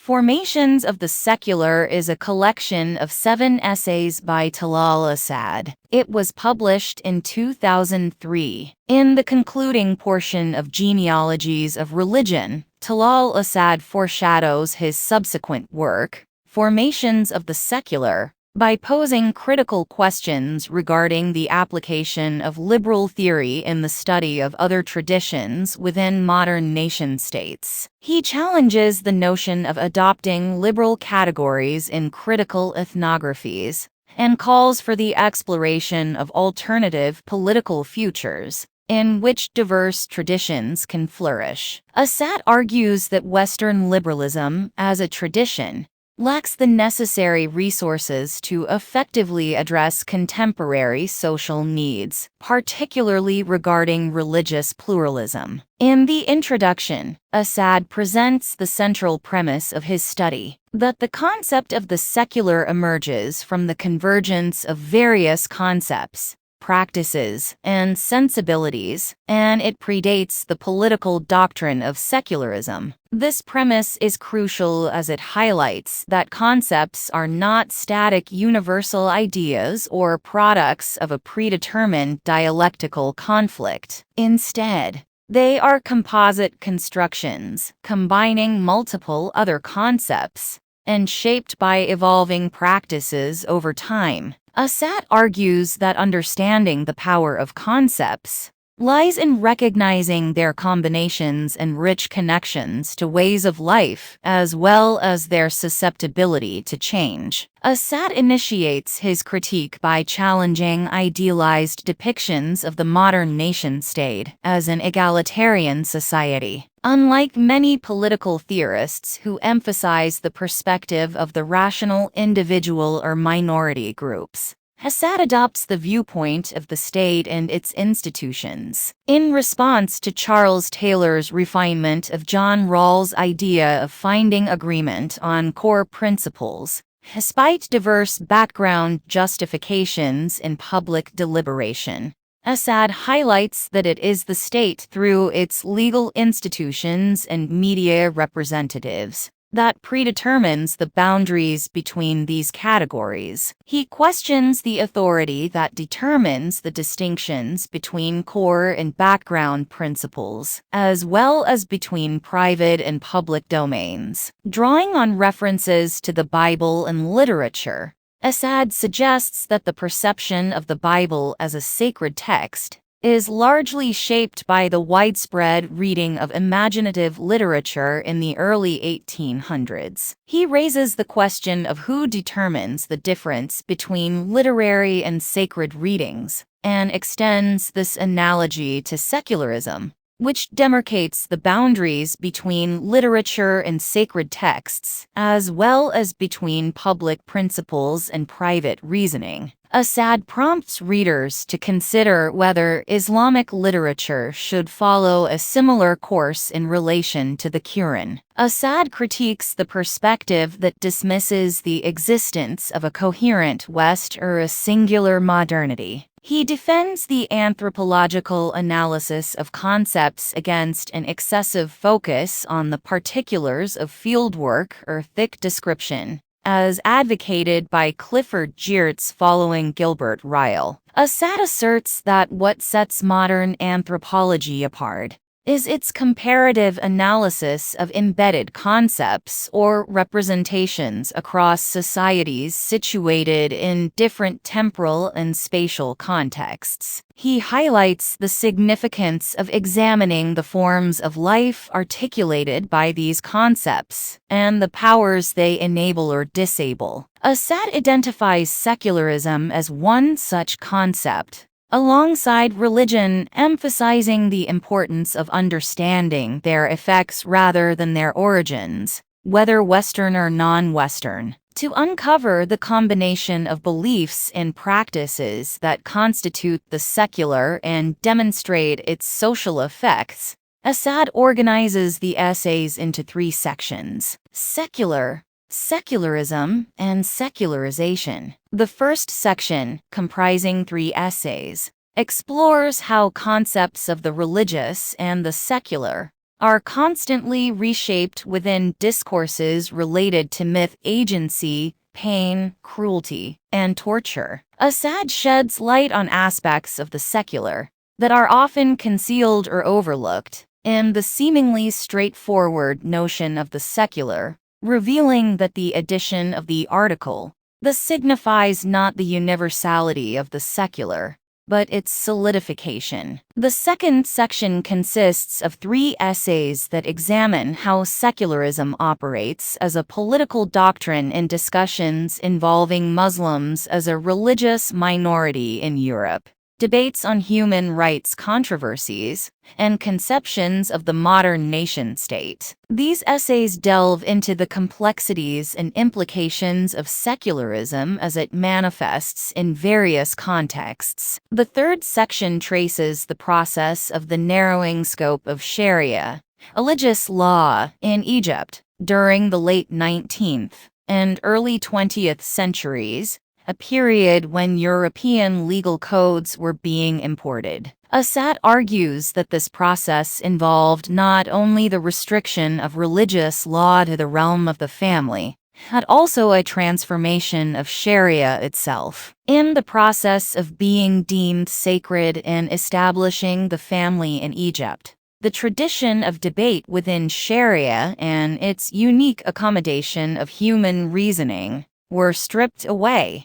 Formations of the Secular is a collection of 7 essays by Talal Asad. It was published in 2003. In the concluding portion of Genealogies of Religion, Talal Asad foreshadows his subsequent work, Formations of the Secular, by posing critical questions regarding the application of liberal theory in the study of other traditions within modern nation-states. He challenges the notion of adopting liberal categories in critical ethnographies, and calls for the exploration of alternative political futures in which diverse traditions can flourish. Asad argues that Western liberalism, as a tradition, lacks the necessary resources to effectively address contemporary social needs, particularly regarding religious pluralism. In the introduction, Asad presents the central premise of his study, that the concept of the secular emerges from the convergence of various concepts, practices, and sensibilities, and it predates the political doctrine of secularism. This premise is crucial as it highlights that concepts are not static universal ideas or products of a predetermined dialectical conflict. Instead, they are composite constructions, combining multiple other concepts, and shaped by evolving practices over time. Asad argues that understanding the power of concepts lies in recognizing their combinations and rich connections to ways of life, as well as their susceptibility to change. Asad initiates his critique by challenging idealized depictions of the modern nation-state as an egalitarian society. Unlike many political theorists who emphasize the perspective of the rational individual or minority groups, Asad adopts the viewpoint of the state and its institutions. In response to Charles Taylor's refinement of John Rawls' idea of finding agreement on core principles, despite diverse background justifications in public deliberation, Asad highlights that it is the state through its legal institutions and media representatives that predetermines the boundaries between these categories. He questions the authority that determines the distinctions between core and background principles, as well as between private and public domains. Drawing on references to the Bible and literature, Asad suggests that the perception of the Bible as a sacred text is largely shaped by the widespread reading of imaginative literature in the early 1800s. He raises the question of who determines the difference between literary and sacred readings, and extends this analogy to secularism, which demarcates the boundaries between literature and sacred texts, as well as between public principles and private reasoning. Asad prompts readers to consider whether Islamic literature should follow a similar course in relation to the Quran. Asad critiques the perspective that dismisses the existence of a coherent West or a singular modernity. He defends the anthropological analysis of concepts against an excessive focus on the particulars of fieldwork or thick description, as advocated by Clifford Geertz following Gilbert Ryle. Asad asserts that what sets modern anthropology apart is its comparative analysis of embedded concepts or representations across societies situated in different temporal and spatial contexts. He highlights the significance of examining the forms of life articulated by these concepts and the powers they enable or disable. Asad identifies secularism as one such concept, alongside religion, emphasizing the importance of understanding their effects rather than their origins, whether Western or non-Western. To uncover the combination of beliefs and practices that constitute the secular and demonstrate its social effects, Asad organizes the essays into 3 sections: secular, secularism, and secularization. The first section, comprising 3 essays, explores how concepts of the religious and the secular are constantly reshaped within discourses related to myth agency, pain, cruelty, and torture. Asad sheds light on aspects of the secular that are often concealed or overlooked in the seemingly straightforward notion of the secular, revealing that the addition of the article "the" signifies not the universality of the secular, but its solidification. The second section consists of 3 essays that examine how secularism operates as a political doctrine in discussions involving Muslims as a religious minority in Europe, debates on human rights controversies, and conceptions of the modern nation-state. These essays delve into the complexities and implications of secularism as it manifests in various contexts. The third section traces the process of the narrowing scope of Sharia, religious law, in Egypt during the late 19th and early 20th centuries, a period when European legal codes were being imported. Asad argues that this process involved not only the restriction of religious law to the realm of the family, but also a transformation of Sharia itself. In the process of being deemed sacred and establishing the family in Egypt, the tradition of debate within Sharia and its unique accommodation of human reasoning were stripped away.